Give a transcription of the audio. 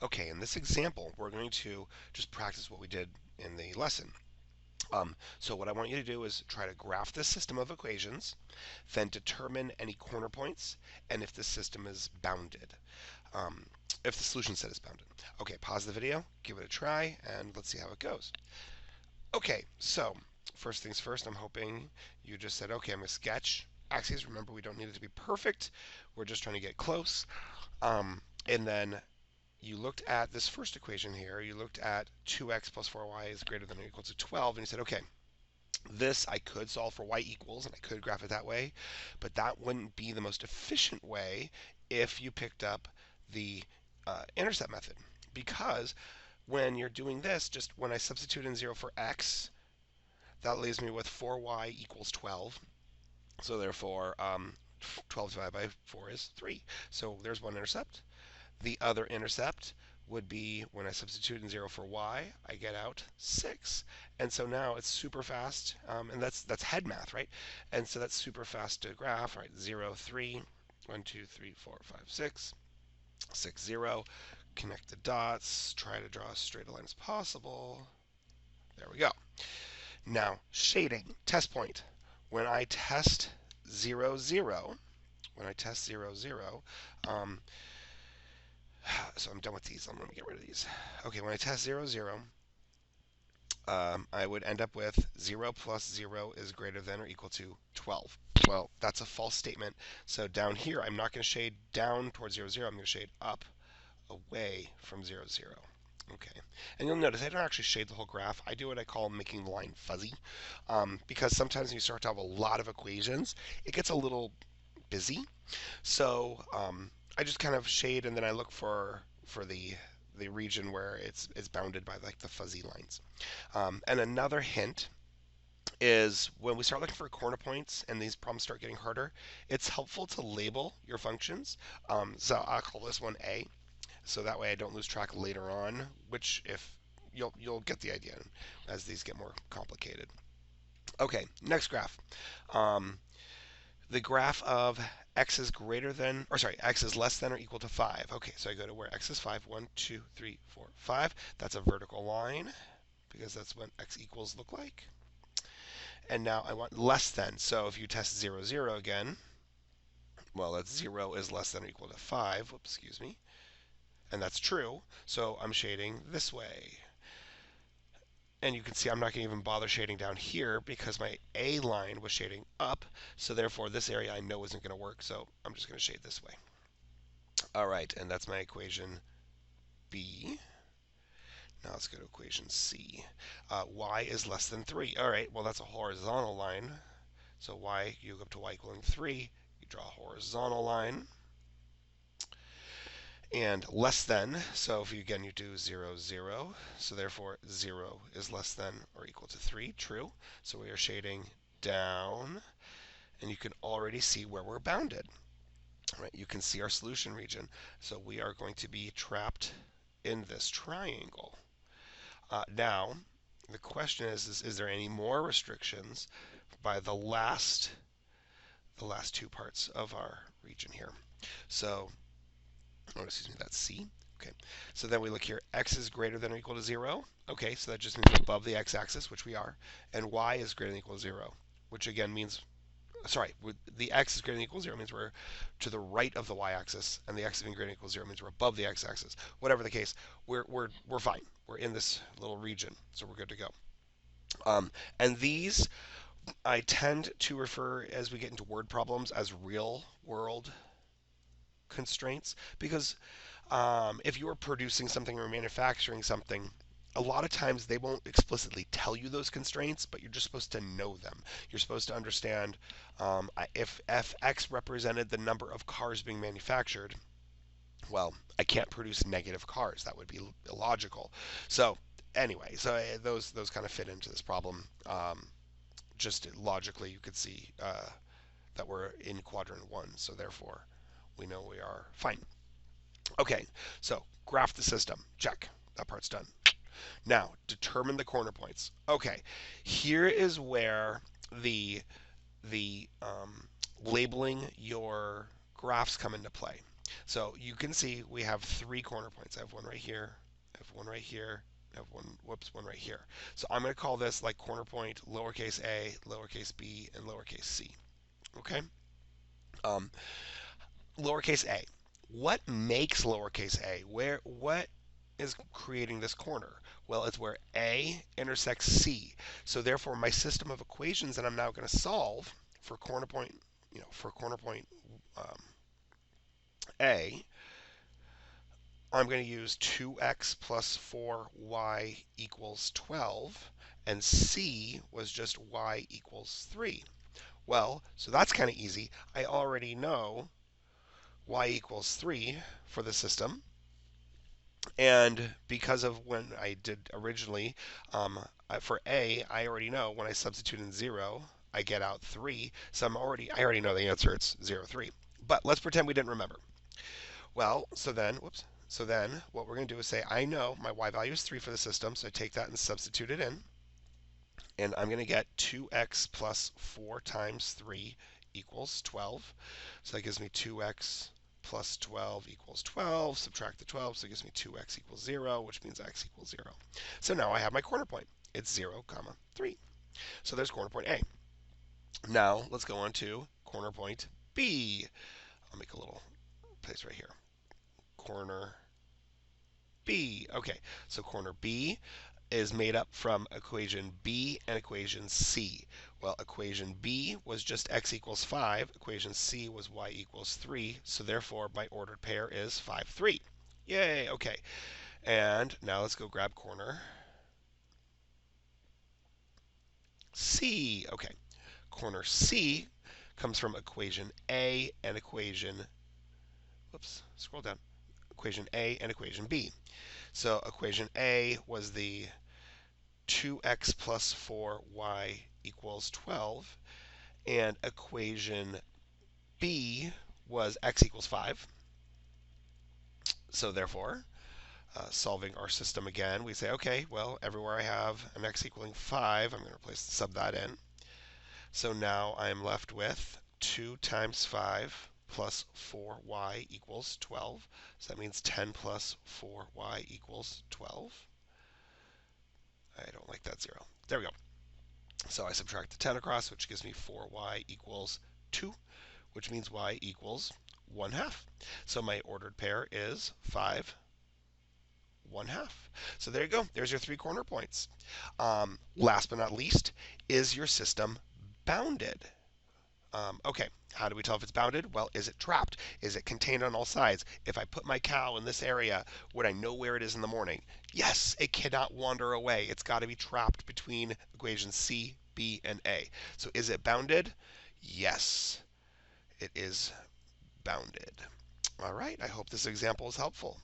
Okay, in this example, we're going to just practice what we did in the lesson. So what I want you to do is try to graph this system of equations, then determine any corner points, and if the system is bounded. Um, if the solution set is bounded. Okay, pause the video, give it a try, and let's see how it goes. Okay, so first things first, I'm hoping you just said, okay, I'm going to sketch axes. Remember, we don't need it to be perfect. We're just trying to get close. And then you looked at this first equation here. You looked at 2x plus 4y is greater than or equal to 12, and you said, okay, this I could solve for y equals, and I could graph it that way, but that wouldn't be the most efficient way if you picked up the intercept method. Because when you're doing this, just when I substitute in 0 for x, that leaves me with 4y equals 12. So therefore, 12 divided by 4 is 3. So there's one intercept. The other intercept would be when I substitute in 0 for y, I get out 6. And so now it's super fast, and that's head math, right? And so that's super fast to graph, right? 0, 3, 1, 2, 3, 4, 5, 6, 6, 0. Connect the dots, try to draw as straight a line as possible. There we go. Now, shading, test point. When I test 0, 0, when I test 0, 0, so I'm done with these. I'm going to get rid of these. Okay, when I test 0, 0, I would end up with 0 plus 0 is greater than or equal to 12. Well, that's a false statement. So down here, I'm not going to shade down towards 0, 0. I'm going to shade up away from 0, 0. Okay, and you'll notice I don't actually shade the whole graph. I do what I call making the line fuzzy, because sometimes when you start to have a lot of equations, it gets a little busy. So I just kind of shade, and then I look for the region where it's bounded by like the fuzzy lines. And another hint is when we start looking for corner points and these problems start getting harder, it's helpful to label your functions. So I'll call this one A, so that way I don't lose track later on. Which if you'll get the idea as these get more complicated. Okay, next graph. Um, the graph of x is greater than, or sorry, x is less than or equal to 5. Okay, so I go to where x is 5. 1, 2, 3, 4, 5. That's a vertical line because that's what x equals look like. And now I want less than. So if you test 0, 0 again, well, that's 0 is less than or equal to 5. Whoops, excuse me. And that's true. So I'm shading this way. And you can see I'm not going to even bother shading down here because my A line was shading up. So therefore, this area I know isn't going to work. So I'm just going to shade this way. All right, and that's my equation B. Now let's go to equation C. Y is less than 3. All right, well, that's a horizontal line. So y, you go up to y equaling 3. You draw a horizontal line. And less than, so if you again you do 0, 0, so therefore 0 is less than or equal to 3, true. So we are shading down, and you can already see where we're bounded. Right? You can see our solution region. So we are going to be trapped in this triangle. Now, the question is there any more restrictions by the last two parts of our region here? So oh, excuse me, that's C. Okay, so then we look here, x is greater than or equal to 0. Okay, so that just means we're above the x-axis, which we are. And y is greater than or equal to 0, which again means, sorry, the x is greater than or equal to 0 means we're to the right of the y-axis, and the x being greater than or equal to 0 means we're above the x-axis. Whatever the case, we're fine. We're in this little region, so we're good to go. And these I tend to refer, as we get into word problems, as real world constraints, because if you are producing something or manufacturing something, a lot of times they won't explicitly tell you those constraints, but you're just supposed to know them. You're supposed to understand if X represented the number of cars being manufactured, well, I can't produce negative cars. That would be illogical. So anyway, so those kind of fit into this problem. Just logically, you could see that we're in quadrant 1, so therefore we know we are fine. Okay, so graph the system. Check. That part's done. Now, determine the corner points. Okay, here is where the labeling your graphs come into play. So you can see we have 3 corner points. I have one right here, I have one right here, I have one, whoops, one right here. So I'm going to call this like corner point lowercase a, lowercase b, and lowercase c. Okay? Um, Lowercase a. What makes lowercase a? What is creating this corner? Well, it's where a intersects c. So therefore, my system of equations that I'm now going to solve for corner point, for corner point um, a, I'm going to use 2x plus 4y equals 12, and c was just y equals 3. Well, so that's kind of easy. I already know y equals 3 for the system. And because of when I did originally, for a, I already know when I substitute in 0, I get out 3. So I already know the answer. It's 0, 3. But let's pretend we didn't remember. Well, so then, whoops. So then what we're going to do is say, I know my y value is 3 for the system, so I take that and substitute it in. And I'm going to get 2x plus 4 times 3 equals 12. So that gives me 2x plus 12 equals 12. Subtract the 12, so it gives me 2x equals 0, which means x equals 0. So now I have my corner point. It's 0, 3. So there's corner point A. Now let's go on to corner point B. I'll make a little place right here. Corner B. Okay, so corner B is made up from equation B and equation C. Well, equation B was just x equals 5. Equation C was y equals 3. So therefore, my ordered pair is 5, 3. Yay, okay. And now let's go grab corner C. Okay, corner C comes from equation A and equation, whoops, scroll down, equation A and equation B. So equation A was the 2x plus 4y equals 12. And equation B was x equals 5. So therefore, solving our system again, we say, okay, well, everywhere I have an x equaling 5, I'm going to sub that in. So now I'm left with 2 times 5 plus 4y equals 12. So that means 10 plus 4y equals 12. I don't like that 0. There we go. So I subtract the 10 across, which gives me 4y equals 2, which means y equals 1/2. So my ordered pair is 5, 1/2. So there you go. There's your 3 corner points. Last but not least, is your system bounded? Okay, how do we tell if it's bounded? Well, is it trapped? Is it contained on all sides? If I put my cow in this area, would I know where it is in the morning? Yes, it cannot wander away. It's got to be trapped between equations C, B, and A. So is it bounded? Yes, it is bounded. All right, I hope this example is helpful.